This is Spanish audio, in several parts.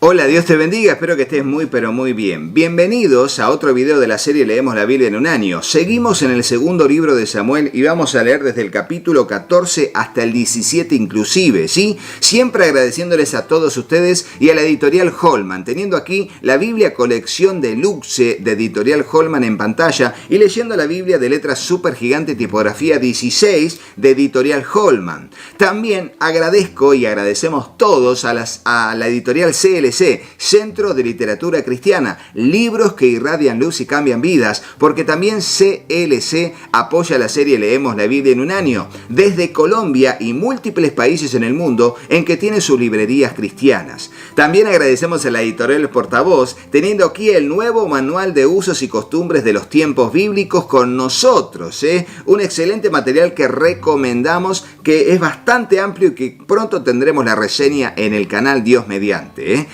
Hola, Dios te bendiga, espero que estés muy pero muy bien. Bienvenidos a otro video de la serie Leemos la Biblia en un año. Seguimos en el segundo libro de Samuel y vamos a leer desde el capítulo 14 hasta el 17 inclusive, ¿sí? Siempre agradeciéndoles a todos ustedes y a la editorial Holman, teniendo aquí la Biblia colección de Luxe de editorial Holman en pantalla y leyendo la Biblia de letras super gigante tipografía 16 de editorial Holman. También agradezco y agradecemos todos a la editorial CLC, Centro de Literatura Cristiana, libros que irradian luz y cambian vidas, porque también CLC apoya la serie Leemos la Biblia en un año, desde Colombia y múltiples países en el mundo en que tiene sus librerías cristianas. También agradecemos a la editorial Portavoz, teniendo aquí el nuevo manual de usos y costumbres de los tiempos bíblicos con nosotros, un excelente material que recomendamos, que es bastante amplio y que pronto tendremos la reseña en el canal Dios mediante.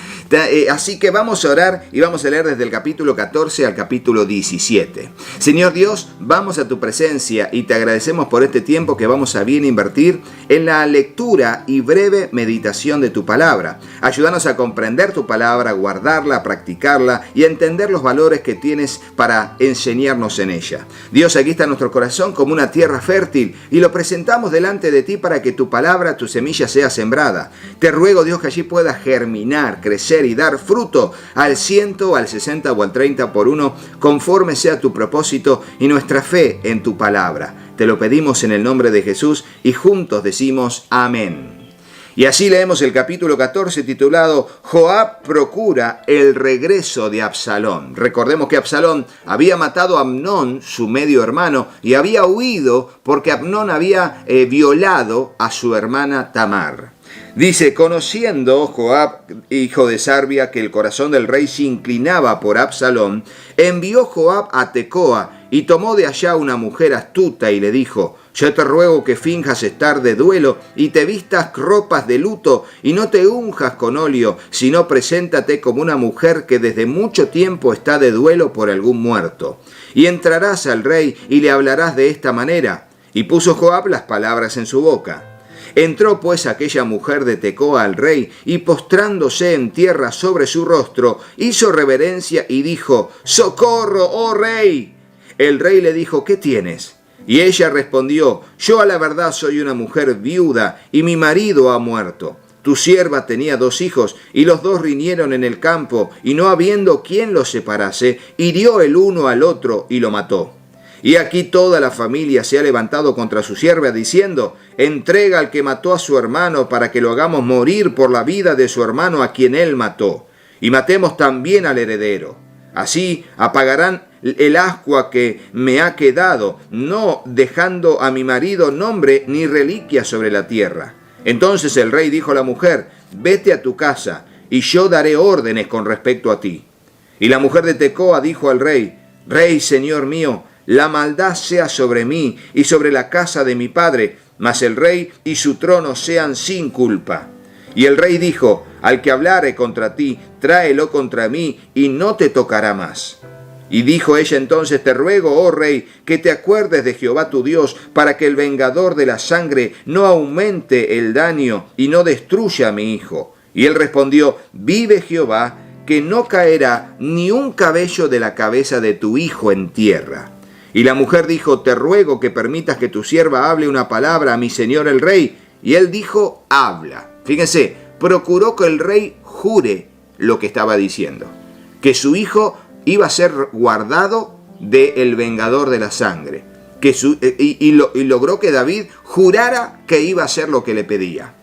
Así que vamos a orar y vamos a leer desde el capítulo 14 al capítulo 17. Señor Dios, vamos a tu presencia y te agradecemos por este tiempo que vamos a bien invertir en la lectura y breve meditación de tu palabra. Ayúdanos a comprender tu palabra, a guardarla, a practicarla y a entender los valores que tienes para enseñarnos en ella. Dios, aquí está nuestro corazón como una tierra fértil y lo presentamos delante de ti para que tu palabra, tu semilla sea sembrada. Te ruego, Dios, que allí pueda germinar, crecer y dar fruto al 100, al 60 o al 30 por uno, conforme sea tu propósito y nuestra fe en tu palabra. Te lo pedimos en el nombre de Jesús y juntos decimos amén. Y así leemos el capítulo 14 titulado Joab procura el regreso de Absalón. Recordemos que Absalón había matado a Amnón, su medio hermano, y había huido porque Amnón había violado a su hermana Tamar. Dice, conociendo Joab, hijo de Sarbia, que el corazón del rey se inclinaba por Absalón, envió Joab a Tecoa y tomó de allá una mujer astuta y le dijo, yo te ruego que finjas estar de duelo y te vistas ropas de luto y no te unjas con óleo, sino preséntate como una mujer que desde mucho tiempo está de duelo por algún muerto. Y entrarás al rey y le hablarás de esta manera. Y puso Joab las palabras en su boca. Entró pues aquella mujer de Tecoa al rey, y postrándose en tierra sobre su rostro, hizo reverencia y dijo, ¡socorro, oh rey! El rey le dijo, ¿qué tienes? Y ella respondió, yo a la verdad soy una mujer viuda, y mi marido ha muerto. Tu sierva tenía 2 hijos, y los 2 riñeron en el campo, y no habiendo quien los separase, hirió el uno al otro y lo mató. Y aquí toda la familia se ha levantado contra su sierva, diciendo, entrega al que mató a su hermano para que lo hagamos morir por la vida de su hermano a quien él mató, y matemos también al heredero. Así apagarán el ascua que me ha quedado, no dejando a mi marido nombre ni reliquia sobre la tierra. Entonces el rey dijo a la mujer, vete a tu casa, y yo daré órdenes con respecto a ti. Y la mujer de Tecoa dijo al rey, rey, señor mío, la maldad sea sobre mí y sobre la casa de mi padre, mas el rey y su trono sean sin culpa. Y el rey dijo, al que hablare contra ti, tráelo contra mí, y no te tocará más. Y dijo ella entonces, te ruego, oh rey, que te acuerdes de Jehová tu Dios, para que el vengador de la sangre no aumente el daño y no destruya a mi hijo. Y él respondió, vive Jehová, que no caerá ni un cabello de la cabeza de tu hijo en tierra. Y la mujer dijo, te ruego que permitas que tu sierva hable una palabra a mi señor el rey. Y él dijo, habla. Fíjense, procuró que el rey jure lo que estaba diciendo, que su hijo iba a ser guardado del vengador de la sangre, y logró que David jurara que iba a hacer lo que le pedía.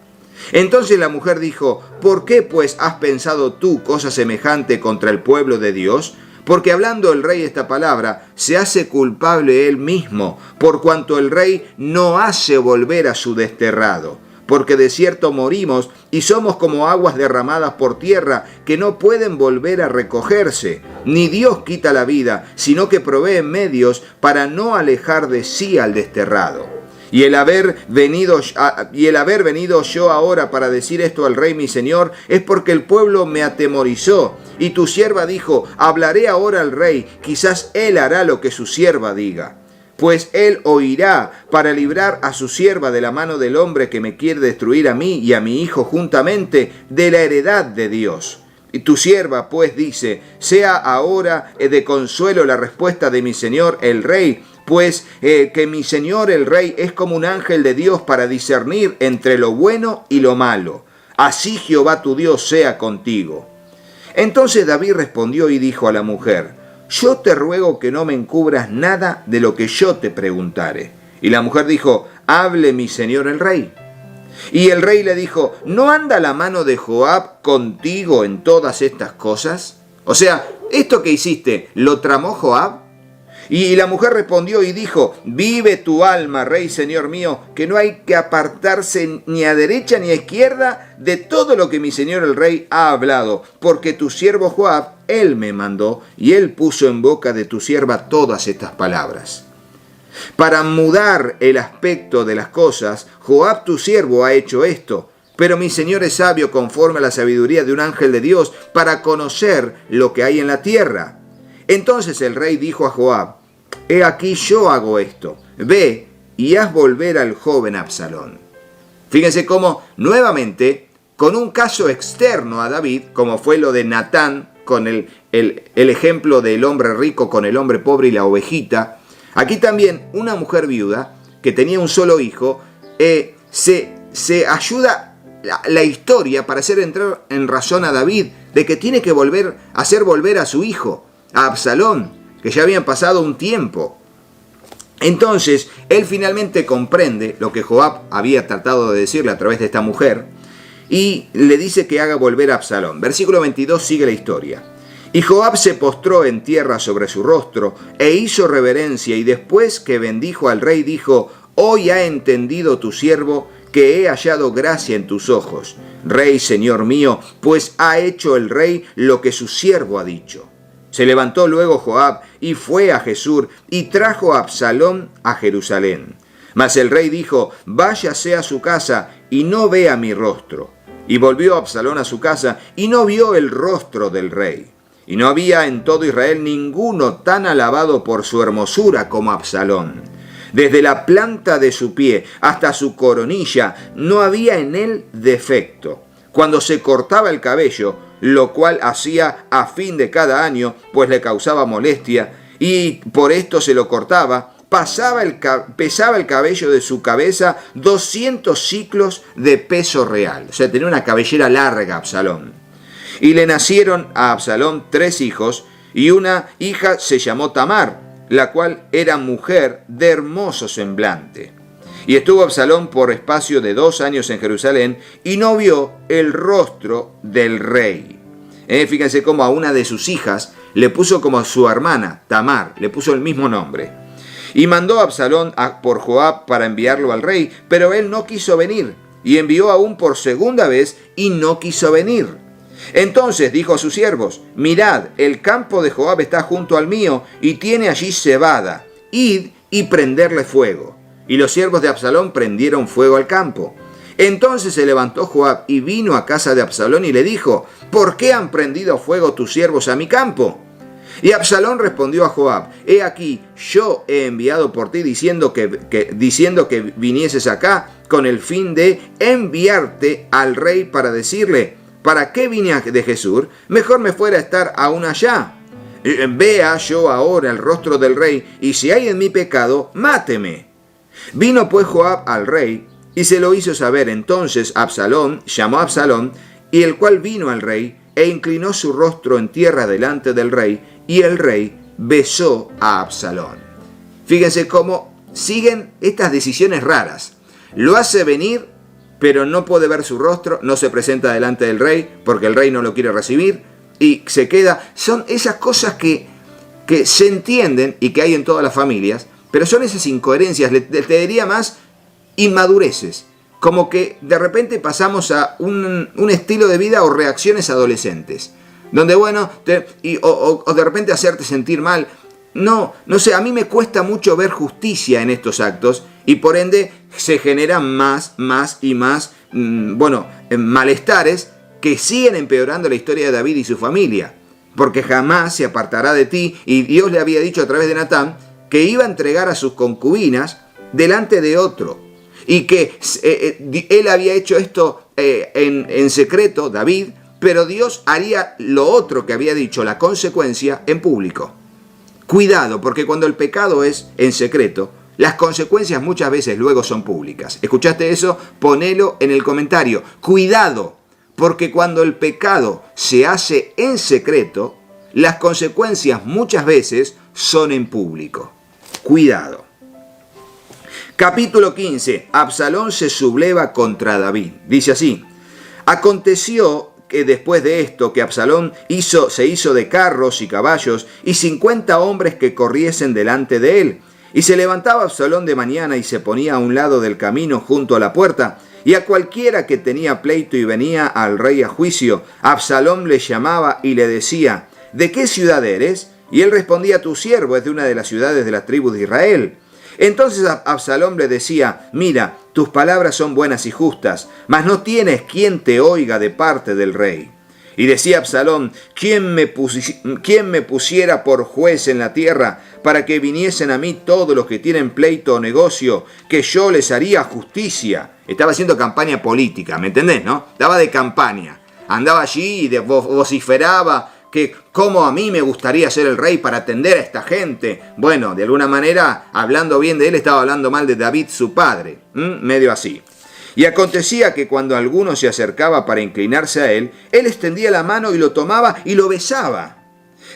Entonces la mujer dijo, ¿por qué pues has pensado tú cosa semejante contra el pueblo de Dios? Porque hablando el rey esta palabra, se hace culpable él mismo, por cuanto el rey no hace volver a su desterrado. Porque de cierto morimos y somos como aguas derramadas por tierra que no pueden volver a recogerse. Ni Dios quita la vida, sino que provee medios para no alejar de sí al desterrado. Y el haber venido yo ahora para decir esto al rey mi señor, es porque el pueblo me atemorizó. Y tu sierva dijo, hablaré ahora al rey, quizás él hará lo que su sierva diga. Pues él oirá para librar a su sierva de la mano del hombre que me quiere destruir a mí y a mi hijo juntamente de la heredad de Dios. Y tu sierva pues dice, sea ahora de consuelo la respuesta de mi señor el rey, pues que mi señor el rey es como un ángel de Dios para discernir entre lo bueno y lo malo. Así Jehová tu Dios sea contigo. Entonces David respondió y dijo a la mujer, yo te ruego que no me encubras nada de lo que yo te preguntare. Y la mujer dijo, hable mi señor el rey. Y el rey le dijo, ¿no anda la mano de Joab contigo en todas estas cosas? O sea, ¿esto que hiciste lo tramó Joab? Y la mujer respondió y dijo, vive tu alma, rey señor mío, que no hay que apartarse ni a derecha ni a izquierda de todo lo que mi señor el rey ha hablado, porque tu siervo Joab, él me mandó, y él puso en boca de tu sierva todas estas palabras. Para mudar el aspecto de las cosas, Joab tu siervo ha hecho esto, pero mi señor es sabio conforme a la sabiduría de un ángel de Dios para conocer lo que hay en la tierra. Entonces el rey dijo a Joab, he aquí yo hago esto, ve y haz volver al joven Absalón. Fíjense cómo nuevamente, con un caso externo a David, como fue lo de Natán, con el ejemplo del hombre rico con el hombre pobre y la ovejita, aquí también una mujer viuda que tenía un solo hijo, se ayuda la historia para hacer entrar en razón a David de que tiene que hacer volver a su hijo, a Absalón, que ya habían pasado un tiempo. Entonces, él finalmente comprende lo que Joab había tratado de decirle a través de esta mujer y le dice que haga volver a Absalón. Versículo 22 sigue la historia. Y Joab se postró en tierra sobre su rostro e hizo reverencia, y después que bendijo al rey dijo, hoy ha entendido tu siervo que he hallado gracia en tus ojos, rey señor mío, pues ha hecho el rey lo que su siervo ha dicho. Se levantó luego Joab y fue a Jesús y trajo a Absalón a Jerusalén. Mas el rey dijo, váyase a su casa y no vea mi rostro. Y volvió Absalón a su casa y no vio el rostro del rey. Y no había en todo Israel ninguno tan alabado por su hermosura como Absalón. Desde la planta de su pie hasta su coronilla no había en él defecto. Cuando se cortaba el cabello, lo cual hacía a fin de cada año, pues le causaba molestia, y por esto se lo cortaba, pesaba el cabello de su cabeza 200 siclos de peso real. O sea, tenía una cabellera larga Absalón. Y le nacieron a Absalón 3 hijos, y una hija se llamó Tamar, la cual era mujer de hermoso semblante. Y estuvo Absalón por espacio de 2 años en Jerusalén, y no vio el rostro del rey. Fíjense cómo a una de sus hijas le puso como a su hermana, Tamar, le puso el mismo nombre. Y mandó a Absalón por Joab para enviarlo al rey, pero él no quiso venir, y envió aún por segunda vez, y no quiso venir. Entonces dijo a sus siervos, mirad, el campo de Joab está junto al mío, y tiene allí cebada, id y prenderle fuego. Y los siervos de Absalón prendieron fuego al campo. Entonces se levantó Joab y vino a casa de Absalón y le dijo, ¿por qué han prendido fuego tus siervos a mi campo? Y Absalón respondió a Joab, he aquí, yo he enviado por ti diciendo que vinieses acá con el fin de enviarte al rey para decirle, ¿para qué vine de Jesús? Mejor me fuera a estar aún allá. Vea yo ahora el rostro del rey, y si hay en mí pecado, máteme. Vino pues Joab al rey, y se lo hizo saber. Entonces Absalón llamó a Absalón, y el cual vino al rey, e inclinó su rostro en tierra delante del rey, y el rey besó a Absalón. Fíjense cómo siguen estas decisiones raras. Lo hace venir, pero no puede ver su rostro, no se presenta delante del rey, porque el rey no lo quiere recibir, y se queda. Son esas cosas que se entienden y que hay en todas las familias, pero son esas incoherencias, te diría más, inmadureces. Como que de repente pasamos a un estilo de vida o reacciones adolescentes. Donde, bueno, o de repente hacerte sentir mal. No sé, a mí me cuesta mucho ver justicia en estos actos y por ende se generan más y más, malestares que siguen empeorando la historia de David y su familia. Porque jamás se apartará de ti, y Dios le había dicho a través de Natán que iba a entregar a sus concubinas delante de otro. Y que él había hecho esto en secreto, David, pero Dios haría lo otro que había dicho, la consecuencia, en público. Cuidado, porque cuando el pecado es en secreto, las consecuencias muchas veces luego son públicas. ¿Escuchaste eso? Ponelo en el comentario. Cuidado, porque cuando el pecado se hace en secreto, las consecuencias muchas veces son en público. Cuidado. Capítulo 15. Absalón se subleva contra David. Dice así: aconteció que después de esto, que Absalón se hizo de carros y caballos y 50 hombres que corriesen delante de él. Y se levantaba Absalón de mañana y se ponía a un lado del camino junto a la puerta, y a cualquiera que tenía pleito y venía al rey a juicio, Absalón le llamaba y le decía: ¿de qué ciudad eres? Y él respondía: tu siervo es de una de las ciudades de la tribu de Israel. Entonces Absalón le decía: mira, tus palabras son buenas y justas, mas no tienes quien te oiga de parte del rey. Y decía Absalón: ¿quién me pusiera por juez en la tierra para que viniesen a mí todos los que tienen pleito o negocio, que yo les haría justicia? Estaba haciendo campaña política, ¿me entendés, no? Estaba de campaña. Andaba allí y vociferaba que cómo a mí me gustaría ser el rey para atender a esta gente. Bueno, de alguna manera, hablando bien de él, estaba hablando mal de David, su padre. Medio así. Y acontecía que cuando alguno se acercaba para inclinarse a él, él extendía la mano y lo tomaba y lo besaba.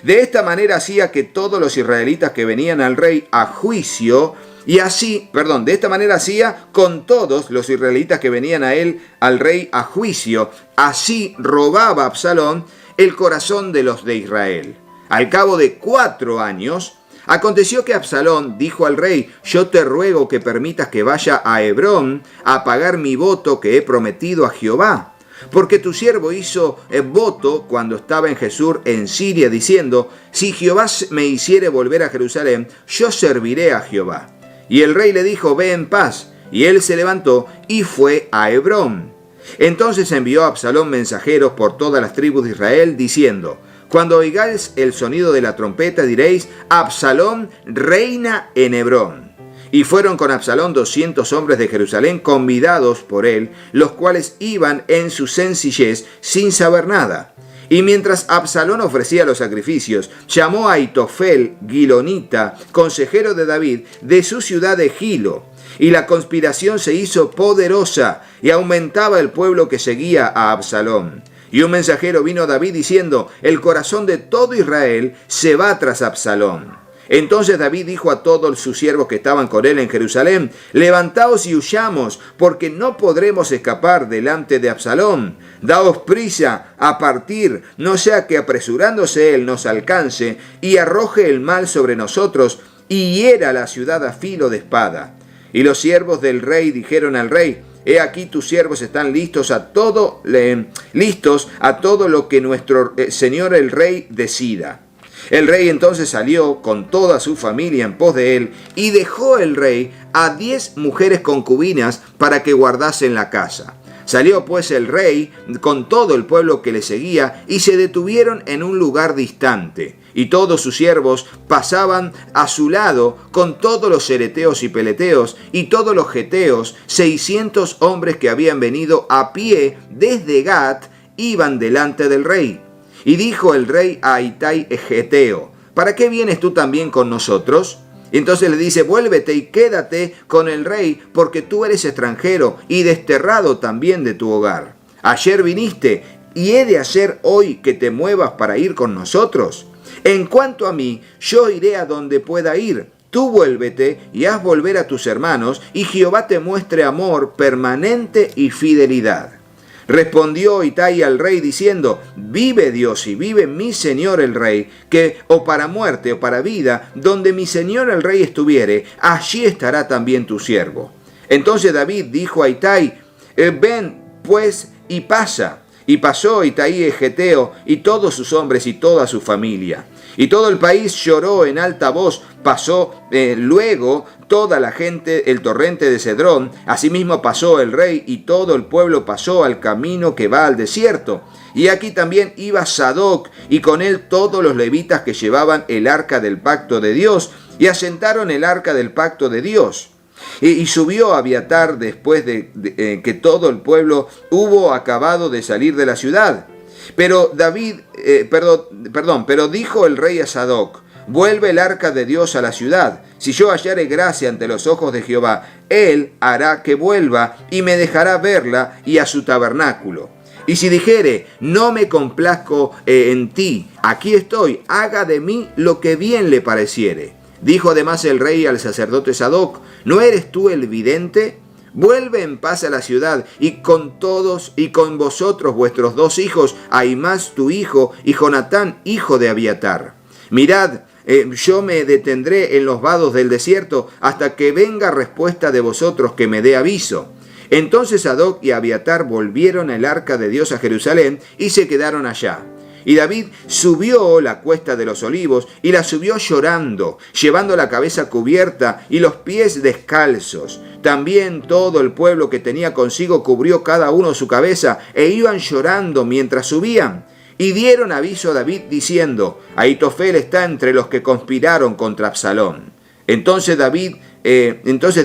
De esta manera hacía que todos los israelitas que venían al rey a juicio, de esta manera hacía con todos los israelitas que venían a él, al rey a juicio. Así robaba Absalón el corazón de los de Israel. Al cabo de 4 años, aconteció que Absalón dijo al rey: yo te ruego que permitas que vaya a Hebrón a pagar mi voto que he prometido a Jehová. Porque tu siervo hizo voto cuando estaba en Jesús en Siria, diciendo: si Jehová me hiciere volver a Jerusalén, yo serviré a Jehová. Y el rey le dijo: ve en paz. Y él se levantó y fue a Hebrón. Entonces envió a Absalón mensajeros por todas las tribus de Israel, diciendo: cuando oigáis el sonido de la trompeta, diréis: Absalón reina en Hebrón. Y fueron con Absalón 200 hombres de Jerusalén, convidados por él, los cuales iban en su sencillez sin saber nada. Y mientras Absalón ofrecía los sacrificios, llamó a Ahitofel, Gilonita, consejero de David, de su ciudad de Gilo. Y la conspiración se hizo poderosa, y aumentaba el pueblo que seguía a Absalón. Y un mensajero vino a David diciendo: el corazón de todo Israel se va tras Absalón. Entonces David dijo a todos sus siervos que estaban con él en Jerusalén: levantaos y huyamos, porque no podremos escapar delante de Absalón. Daos prisa a partir, no sea que apresurándose él nos alcance y arroje el mal sobre nosotros y hiera la ciudad a filo de espada. Y los siervos del rey dijeron al rey: he aquí tus siervos están listos a todo lo que nuestro señor el rey decida. El rey entonces salió con toda su familia en pos de él, y dejó el rey a 10 mujeres concubinas para que guardasen la casa. Salió pues el rey con todo el pueblo que le seguía, y se detuvieron en un lugar distante. Y todos sus siervos pasaban a su lado con todos los cereteos y peleteos y todos los geteos. 600 hombres que habían venido a pie desde Gat iban delante del rey. Y dijo el rey a Itai Geteo: ¿para qué vienes tú también con nosotros? Y entonces le dice: vuélvete y quédate con el rey, porque tú eres extranjero y desterrado también de tu hogar. Ayer viniste, y he de hacer hoy que te muevas para ir con nosotros. En cuanto a mí, yo iré a donde pueda ir. Tú vuélvete y haz volver a tus hermanos, y Jehová te muestre amor permanente y fidelidad. Respondió Itai al rey diciendo: vive Dios y vive mi señor el rey, que o para muerte o para vida, donde mi señor el rey estuviere, allí estará también tu siervo. Entonces David dijo a Itai: ven pues y pasa. Y pasó Itai Geteo y todos sus hombres y toda su familia. Y todo el país lloró en alta voz. Pasó luego toda la gente el torrente de Cedrón. Asimismo pasó el rey y todo el pueblo pasó al camino que va al desierto. Y aquí también iba Sadoc y con él todos los levitas que llevaban el arca del pacto de Dios. Y asentaron el arca del pacto de Dios. Y subió Abiatar después de que todo el pueblo hubo acabado de salir de la ciudad. Pero pero dijo el rey a Sadoc: vuelve el arca de Dios a la ciudad. Si yo hallare gracia ante los ojos de Jehová, él hará que vuelva y me dejará verla y a su tabernáculo. Y si dijere: no me complazco en ti, aquí estoy, haga de mí lo que bien le pareciere. Dijo además el rey al sacerdote Sadoc: ¿no eres tú el vidente? Vuelve en paz a la ciudad, y con todos y con vosotros vuestros 2 hijos, Ahimaas tu hijo y Jonatán hijo de Abiatar. Mirad, yo me detendré en los vados del desierto hasta que venga respuesta de vosotros que me dé aviso. Entonces Sadoc y Abiatar volvieron el arca de Dios a Jerusalén y se quedaron allá. Y David subió la cuesta de los olivos y la subió llorando, llevando la cabeza cubierta y los pies descalzos. También todo el pueblo que tenía consigo cubrió cada uno su cabeza e iban llorando mientras subían. Y dieron aviso a David diciendo: Ahitofel está entre los que conspiraron contra Absalón. Entonces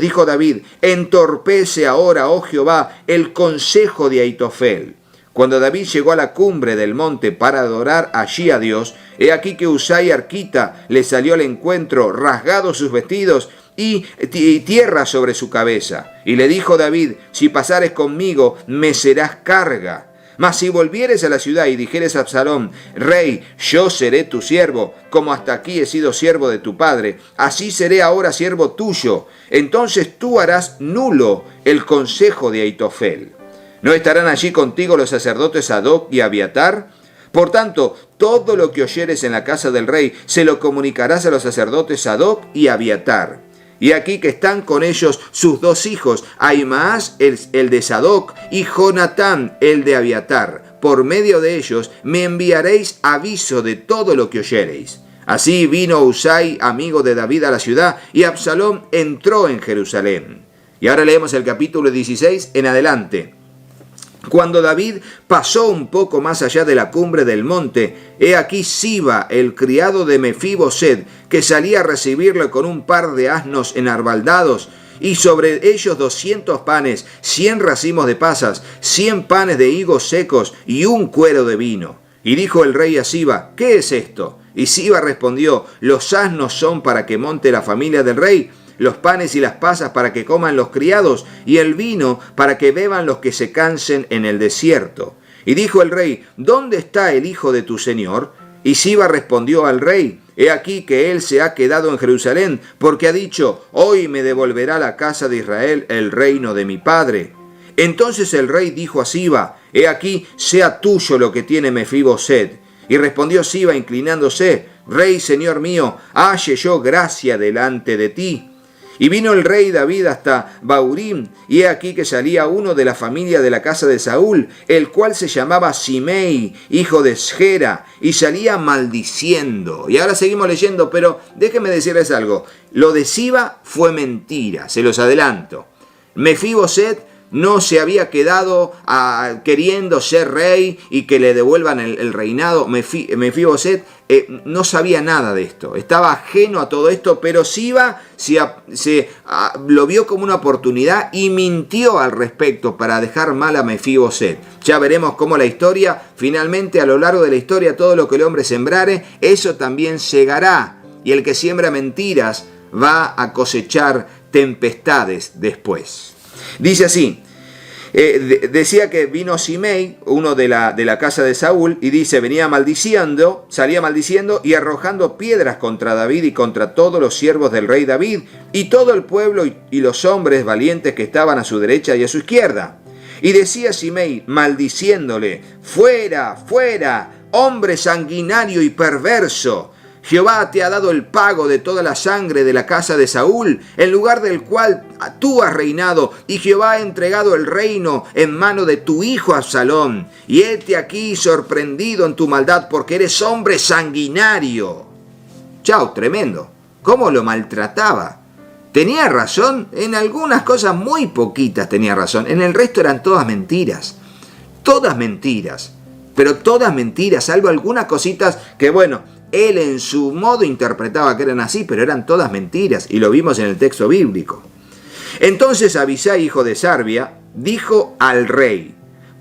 dijo David: entorpece ahora, oh Jehová, el consejo de Ahitofel. Cuando David llegó a la cumbre del monte para adorar allí a Dios, he aquí que Husai arquita le salió al encuentro, rasgados sus vestidos y tierra sobre su cabeza. Y le dijo David: si pasares conmigo, me serás carga. Mas si volvieres a la ciudad y dijeres a Absalón: Rey, yo seré tu siervo, como hasta aquí he sido siervo de tu padre, así seré ahora siervo tuyo. Entonces tú harás nulo el consejo de Ahitofel. ¿No estarán allí contigo los sacerdotes Sadoc y Abiatar? Por tanto, todo lo que oyeres en la casa del rey, se lo comunicarás a los sacerdotes Sadoc y Abiatar. Y aquí que están con ellos sus 2 hijos, Ahimaas el de Sadoc y Jonatán el de Abiatar. Por medio de ellos me enviaréis aviso de todo lo que oyereis. Así vino Husai, amigo de David, a la ciudad, y Absalón entró en Jerusalén. Y ahora leemos el capítulo 16 en adelante. Cuando David pasó un poco más allá de la cumbre del monte, he aquí Siba, el criado de Mefiboset, que salía a recibirle con un par de asnos enarbaldados, y sobre ellos 200 panes, 100 racimos de pasas, 100 panes de higos secos y un cuero de vino. Y dijo el rey a Siba: ¿qué es esto? Y Siba respondió: los asnos son para que monte la familia del rey, los panes y las pasas para que coman los criados, y el vino para que beban los que se cansen en el desierto. Y dijo el rey: ¿dónde está el hijo de tu señor? Y Siba respondió al rey: he aquí que él se ha quedado en Jerusalén, porque ha dicho: hoy me devolverá la casa de Israel el reino de mi padre. Entonces el rey dijo a Siba: he aquí, sea tuyo lo que tiene Mefiboset. Y respondió Siba inclinándose: Rey, señor mío, halle yo gracia delante de ti. Y vino el rey David hasta Baurim, y he aquí que salía uno de la familia de la casa de Saúl, el cual se llamaba Simei, hijo de Sgera, y salía maldiciendo. Y ahora seguimos leyendo, pero déjenme decirles algo. Lo de Siba fue mentira, se los adelanto. Mefiboset no se había quedado queriendo ser rey y que le devuelvan el reinado. Mefiboset no sabía nada de esto, estaba ajeno a todo esto, pero Siba lo vio como una oportunidad y mintió al respecto para dejar mal a Mefiboset. Ya veremos cómo la historia, finalmente a lo largo de la historia, todo lo que el hombre sembrare, eso también segará. Y el que siembra mentiras va a cosechar tempestades después. Dice así, decía que vino Simei, uno de la casa de Saúl, y dice, salía maldiciendo y arrojando piedras contra David y contra todos los siervos del rey David, y todo el pueblo y los hombres valientes que estaban a su derecha y a su izquierda. Y decía Simei, maldiciéndole, fuera, fuera, hombre sanguinario y perverso. Jehová te ha dado el pago de toda la sangre de la casa de Saúl, en lugar del cual tú has reinado, y Jehová ha entregado el reino en mano de tu hijo Absalón. Y hete aquí sorprendido en tu maldad, porque eres hombre sanguinario. Chao, tremendo. ¿Cómo lo maltrataba? Tenía razón, en algunas cosas muy poquitas tenía razón, en el resto eran todas mentiras. Todas mentiras, pero todas mentiras, salvo algunas cositas que, bueno, él en su modo interpretaba que eran así, pero eran todas mentiras, y lo vimos en el texto bíblico. Entonces Abisai, hijo de Sarbia, dijo al rey,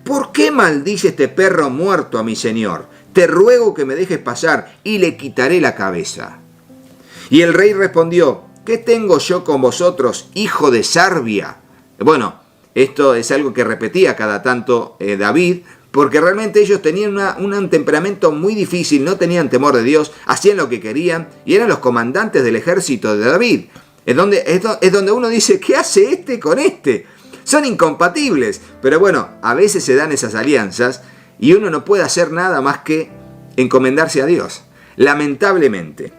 ¿por qué maldice este perro muerto a mi señor? Te ruego que me dejes pasar y le quitaré la cabeza. Y el rey respondió, ¿qué tengo yo con vosotros, hijo de Sarbia? Bueno, esto es algo que repetía cada tanto David, porque realmente ellos tenían un temperamento muy difícil, no tenían temor de Dios, hacían lo que querían y eran los comandantes del ejército de David. Es donde uno dice, ¿qué hace este con este? Son incompatibles, pero bueno, a veces se dan esas alianzas y uno no puede hacer nada más que encomendarse a Dios. Lamentablemente,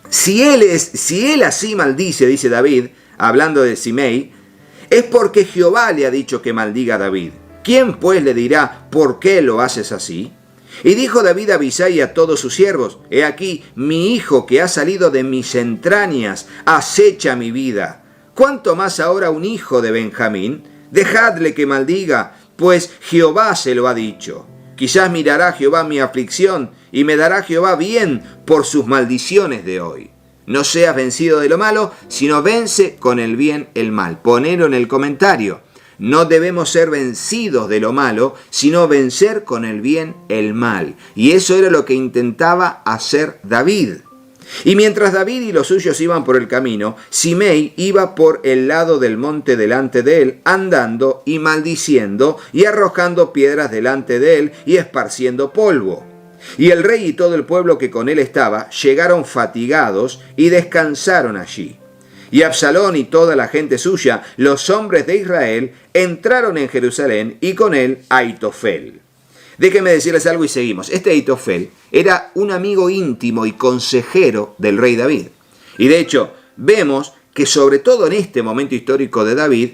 si él así maldice, dice David, hablando de Simei, es porque Jehová le ha dicho que maldiga a David. ¿Quién pues le dirá por qué lo haces así? Y dijo David a Abisai y a todos sus siervos, he aquí, mi hijo que ha salido de mis entrañas acecha mi vida. ¿Cuánto más ahora un hijo de Benjamín? Dejadle que maldiga, pues Jehová se lo ha dicho. Quizás mirará Jehová mi aflicción y me dará Jehová bien por sus maldiciones de hoy. No seas vencido de lo malo, sino vence con el bien el mal. Ponelo en el comentario. No debemos ser vencidos de lo malo, sino vencer con el bien el mal. Y eso era lo que intentaba hacer David. Y mientras David y los suyos iban por el camino, Simei iba por el lado del monte delante de él, andando y maldiciendo y arrojando piedras delante de él y esparciendo polvo. Y el rey y todo el pueblo que con él estaba llegaron fatigados y descansaron allí. Y Absalón y toda la gente suya, los hombres de Israel, entraron en Jerusalén y con él Ahitofel. Déjenme decirles algo y seguimos. Este Ahitofel era un amigo íntimo y consejero del rey David. Y de hecho, vemos que sobre todo en este momento histórico de David,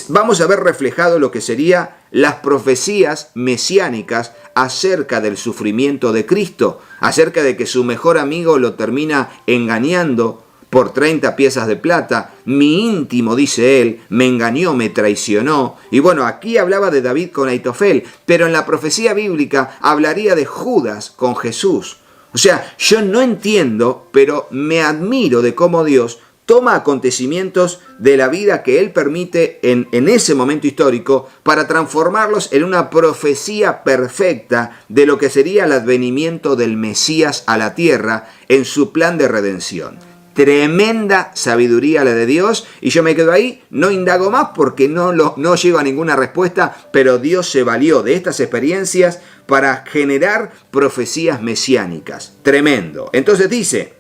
vamos a ver reflejado lo que serían las profecías mesiánicas acerca del sufrimiento de Cristo, acerca de que su mejor amigo lo termina engañando por 30 piezas de plata. Mi íntimo, dice él, me engañó, me traicionó. Y bueno, aquí hablaba de David con Ahitofel, pero en la profecía bíblica hablaría de Judas con Jesús. O sea, yo no entiendo, pero me admiro de cómo Dios toma acontecimientos de la vida que él permite en ese momento histórico para transformarlos en una profecía perfecta de lo que sería el advenimiento del Mesías a la tierra en su plan de redención. Tremenda sabiduría la de Dios, y yo me quedo ahí, no indago más porque no llego a ninguna respuesta, pero Dios se valió de estas experiencias para generar profecías mesiánicas. Tremendo. Entonces dice,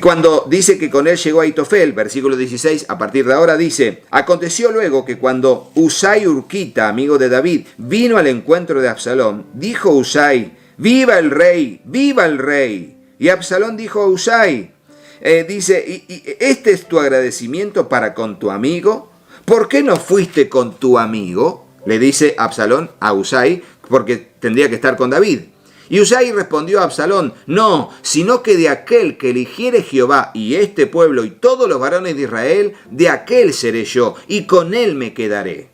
cuando dice que con él llegó Ahitofel, versículo 16, a partir de ahora dice, aconteció luego que cuando Husai Urquita, amigo de David, vino al encuentro de Absalón, dijo Husai, ¡viva el rey! ¡Viva el rey! Y Absalón dijo a Husai, dice, ¿y este es tu agradecimiento para con tu amigo? ¿Por qué no fuiste con tu amigo? Le dice Absalón a Husai, porque tendría que estar con David. Y Husai respondió a Absalón, no, sino que de aquel que eligiere Jehová y este pueblo y todos los varones de Israel, de aquel seré yo, y con él me quedaré.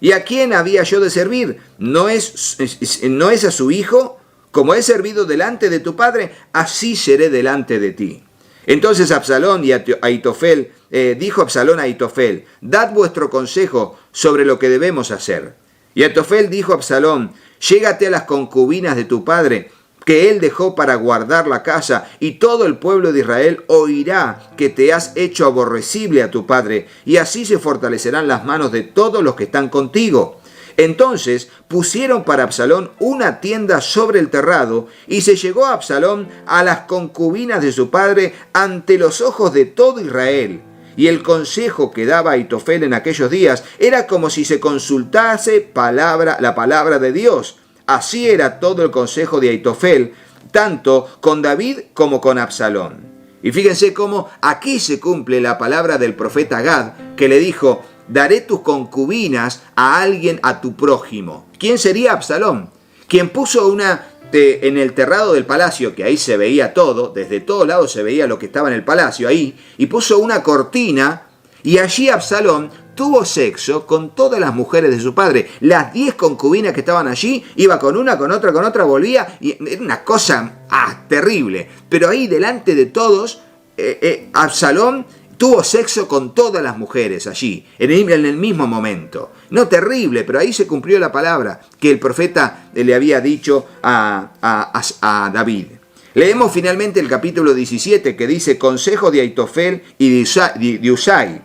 ¿Y a quién había yo de servir? ¿No es a su hijo? Como he servido delante de tu padre, así seré delante de ti. Entonces Absalón y Ahitofel, dijo Absalón a Ahitofel, dad vuestro consejo sobre lo que debemos hacer. Y Ahitofel dijo a Absalón, llégate a las concubinas de tu padre, que él dejó para guardar la casa, y todo el pueblo de Israel oirá que te has hecho aborrecible a tu padre, y así se fortalecerán las manos de todos los que están contigo. Entonces pusieron para Absalón una tienda sobre el terrado, y se llegó a Absalón a las concubinas de su padre ante los ojos de todo Israel. Y el consejo que daba Ahitofel en aquellos días era como si se consultase la palabra de Dios. Así era todo el consejo de Ahitofel, tanto con David como con Absalón. Y fíjense cómo aquí se cumple la palabra del profeta Gad, que le dijo, daré tus concubinas a alguien, a tu prójimo. ¿Quién sería Absalón? Quien puso en el terrado del palacio, que ahí se veía todo, desde todos lados se veía lo que estaba en el palacio ahí, y puso una cortina, y allí Absalón tuvo sexo con todas las mujeres de su padre. Las 10 concubinas que estaban allí, iba con una, con otra, volvía, y era una cosa terrible. Pero ahí delante de todos, Absalón tuvo sexo con todas las mujeres allí, en el mismo momento. No terrible, pero ahí se cumplió la palabra que el profeta le había dicho a David. Leemos finalmente el capítulo 17 que dice: consejo de Aitofel y de Husai.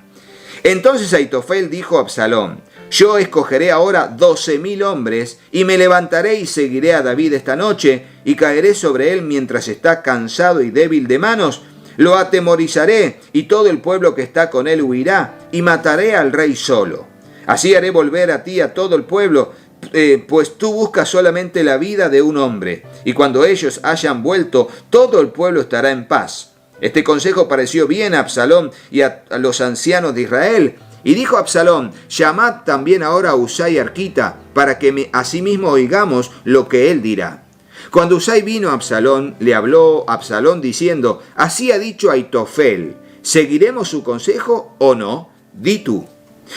Entonces Aitofel dijo a Absalón: yo escogeré ahora 12,000 hombres y me levantaré y seguiré a David esta noche y caeré sobre él mientras está cansado y débil de manos. Lo atemorizaré y todo el pueblo que está con él huirá y mataré al rey solo. Así haré volver a ti a todo el pueblo, pues tú buscas solamente la vida de un hombre, y cuando ellos hayan vuelto, todo el pueblo estará en paz. Este consejo pareció bien a Absalón y a los ancianos de Israel. Y dijo Absalón: llamad también ahora a Husai arquita, para que asimismo oigamos lo que él dirá. Cuando Husai vino a Absalón, le habló Absalón diciendo: así ha dicho Aitofel, ¿seguiremos su consejo o no? Di tú.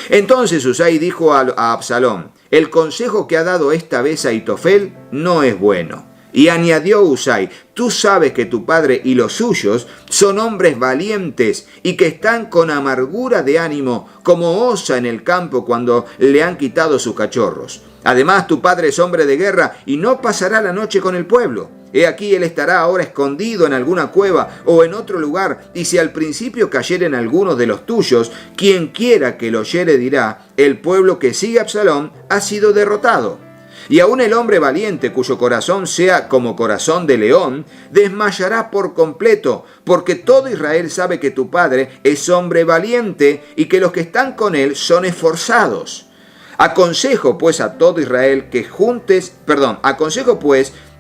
Entonces Husai dijo a Absalón: el consejo que ha dado esta vez Aitofel no es bueno. Y añadió Husai: tú sabes que tu padre y los suyos son hombres valientes y que están con amargura de ánimo, como osa en el campo cuando le han quitado sus cachorros. Además, tu padre es hombre de guerra y no pasará la noche con el pueblo. He aquí, él estará ahora escondido en alguna cueva o en otro lugar, y si al principio cayeren algunos de los tuyos, quien quiera que lo oyere dirá: el pueblo que sigue a Absalón ha sido derrotado. Y aún el hombre valiente, cuyo corazón sea como corazón de león, desmayará por completo, porque todo Israel sabe que tu padre es hombre valiente y que los que están con él son esforzados. Aconsejo pues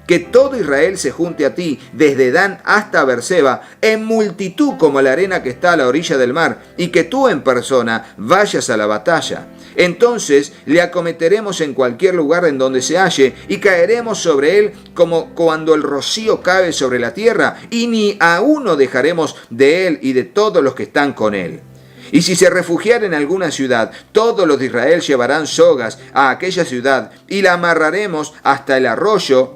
que todo Israel se junte a ti, desde Dan hasta Berseba, en multitud como la arena que está a la orilla del mar, y que tú en persona vayas a la batalla. Entonces le acometeremos en cualquier lugar en donde se halle, y caeremos sobre él como cuando el rocío cae sobre la tierra, y ni a uno dejaremos de él y de todos los que están con él. Y si se refugiara en alguna ciudad, todos los de Israel llevarán sogas a aquella ciudad, y la amarraremos hasta el arroyo,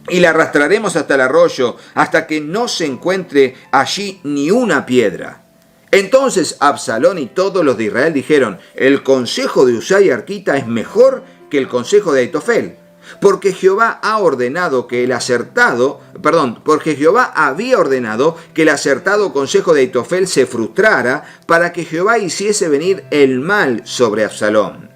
y la arrastraremos hasta el arroyo, hasta que no se encuentre allí ni una piedra. Entonces Absalón y todos los de Israel dijeron: el consejo de Husai arquita es mejor que el consejo de Aitofel, porque Jehová había ordenado que el acertado consejo de Aitofel se frustrara, para que Jehová hiciese venir el mal sobre Absalón.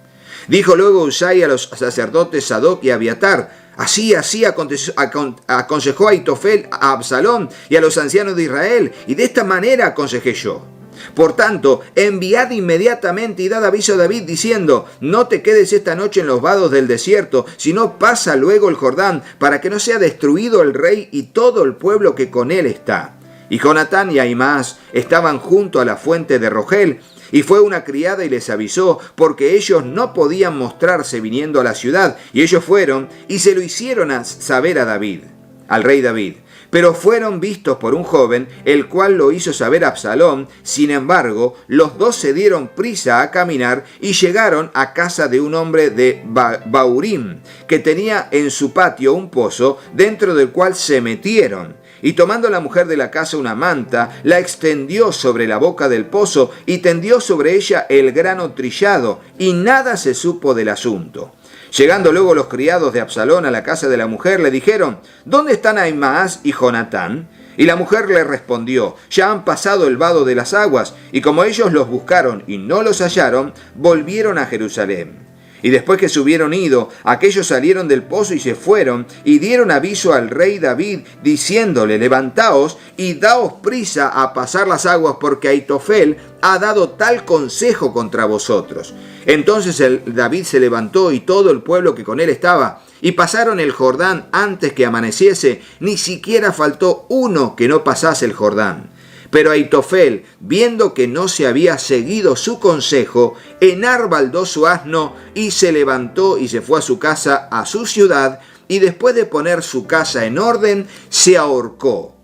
Dijo luego Husai a los sacerdotes Sadoc y Abiatar: Así aconsejó Aitofel a Absalón y a los ancianos de Israel, y de esta manera aconsejé yo. Por tanto, enviad inmediatamente y dad aviso a David diciendo: no te quedes esta noche en los vados del desierto, sino pasa luego el Jordán, para que no sea destruido el rey y todo el pueblo que con él está. Y Jonatán y Ahimaas estaban junto a la fuente de Rogel, y fue una criada y les avisó, porque ellos no podían mostrarse viniendo a la ciudad, y ellos fueron y se lo hicieron saber a David, al rey David. Pero fueron vistos por un joven, el cual lo hizo saber a Absalón. Sin embargo, los dos se dieron prisa a caminar y llegaron a casa de un hombre de Baurim, que tenía en su patio un pozo, dentro del cual se metieron. Y tomando la mujer de la casa una manta, la extendió sobre la boca del pozo y tendió sobre ella el grano trillado, y nada se supo del asunto. Llegando luego los criados de Absalón a la casa de la mujer, le dijeron: ¿dónde están Ahimaas y Jonatán? Y la mujer le respondió: ya han pasado el vado de las aguas. Y como ellos los buscaron y no los hallaron, volvieron a Jerusalén. Y después que se hubieron ido, aquellos salieron del pozo y se fueron, y dieron aviso al rey David, diciéndole: levantaos y daos prisa a pasar las aguas, porque Aitofel ha dado tal consejo contra vosotros. Entonces David se levantó y todo el pueblo que con él estaba, y pasaron el Jordán antes que amaneciese, ni siquiera faltó uno que no pasase el Jordán. Pero Aitofel, viendo que no se había seguido su consejo, enarbaldó su asno y se levantó y se fue a su casa, a su ciudad, y después de poner su casa en orden, se ahorcó.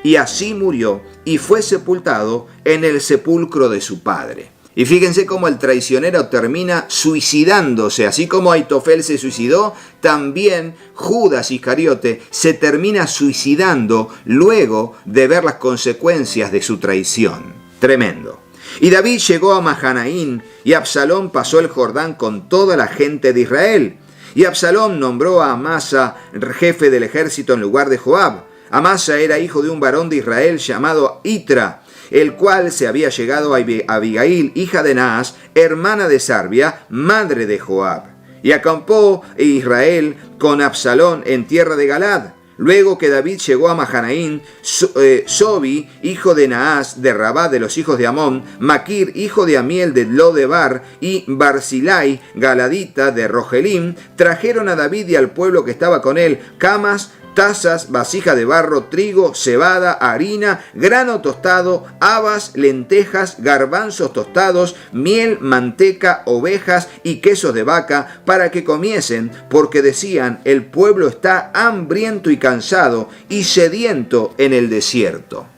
Y así murió y fue sepultado en el sepulcro de su padre. Y fíjense cómo el traicionero termina suicidándose. Así como Aitofel se suicidó, también Judas Iscariote se termina suicidando luego de ver las consecuencias de su traición. Tremendo. Y David llegó a Mahanaín, y Absalón pasó el Jordán con toda la gente de Israel. Y Absalón nombró a Amasa jefe del ejército en lugar de Joab. Amasa era hijo de un varón de Israel llamado Itra, el cual se había llegado a Abigail, hija de Naas, hermana de Sarbia, madre de Joab. Y acampó Israel con Absalón en tierra de Galad. Luego que David llegó a Mahanaín, Sobi, hijo de Naas, de Rabá de los hijos de Amón, Maquir, hijo de Amiel de Lodebar, y Barzilai, galadita de Rogelim, trajeron a David y al pueblo que estaba con él camas, tazas, vasija de barro, trigo, cebada, harina, grano tostado, habas, lentejas, garbanzos tostados, miel, manteca, ovejas y quesos de vaca, para que comiesen, porque decían, el pueblo está hambriento y cansado y sediento en el desierto.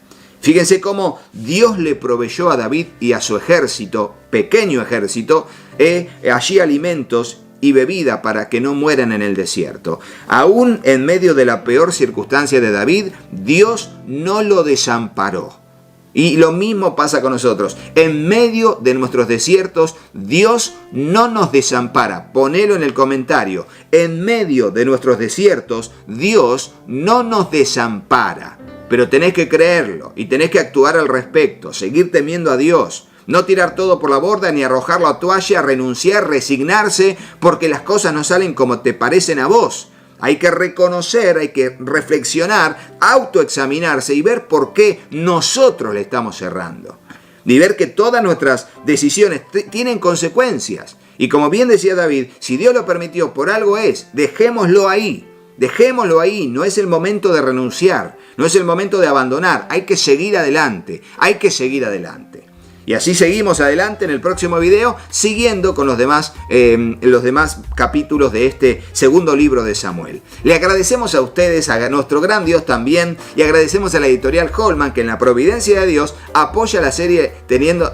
Fíjense cómo Dios le proveyó a David y a su ejército, pequeño ejército, allí alimentos y bebida para que no mueran en el desierto. Aún en medio de la peor circunstancia de David, Dios no lo desamparó. Y lo mismo pasa con nosotros. En medio de nuestros desiertos, Dios no nos desampara. Ponelo en el comentario. En medio de nuestros desiertos, Dios no nos desampara. Pero tenés que creerlo y tenés que actuar al respecto, seguir temiendo a Dios. No tirar todo por la borda ni arrojar la toalla, renunciar, resignarse, porque las cosas no salen como te parecen a vos. Hay que reconocer, hay que reflexionar, autoexaminarse y ver por qué nosotros le estamos errando. Y ver que todas nuestras decisiones tienen consecuencias. Y como bien decía David, si Dios lo permitió, por algo es, dejémoslo ahí. Dejémoslo ahí, no es el momento de renunciar, no es el momento de abandonar, hay que seguir adelante, hay que seguir adelante. Y así seguimos adelante en el próximo video, siguiendo con los demás capítulos de este segundo libro de Samuel. Le agradecemos a ustedes, a nuestro gran Dios también, y agradecemos a la editorial Holman, que en la providencia de Dios apoya la serie teniendo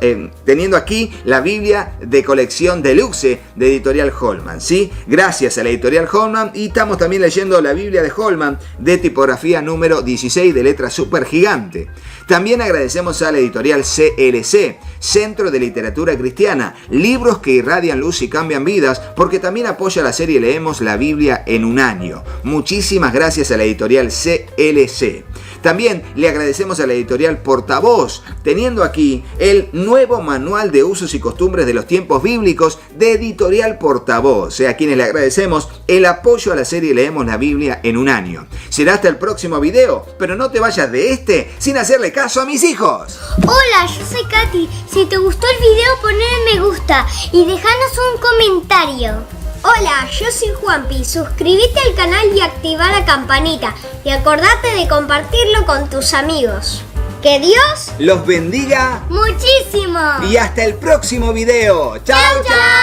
aquí la Biblia de colección deluxe de editorial Holman, ¿sí? Gracias a la editorial Holman, y estamos también leyendo la Biblia de Holman de tipografía número 16 de letra super gigante. También agradecemos a la editorial CLC, Centro de Literatura Cristiana, libros que irradian luz y cambian vidas, porque también apoya la serie Leemos la Biblia en un año. Muchísimas gracias a la editorial CLC. También le agradecemos a la editorial Portavoz, teniendo aquí el nuevo manual de usos y costumbres de los tiempos bíblicos de editorial Portavoz, a quienes le agradecemos el apoyo a la serie Leemos la Biblia en un año. Será hasta el próximo video, pero no te vayas de este sin hacerle caso a mis hijos. Hola, yo soy Katy. Si te gustó el video, ponle me gusta y déjanos un comentario. Hola, yo soy Juanpi. Suscríbete al canal y activa la campanita. Y acordate de compartirlo con tus amigos. ¡Que Dios los bendiga muchísimo! Y hasta el próximo video. ¡Chao, chao!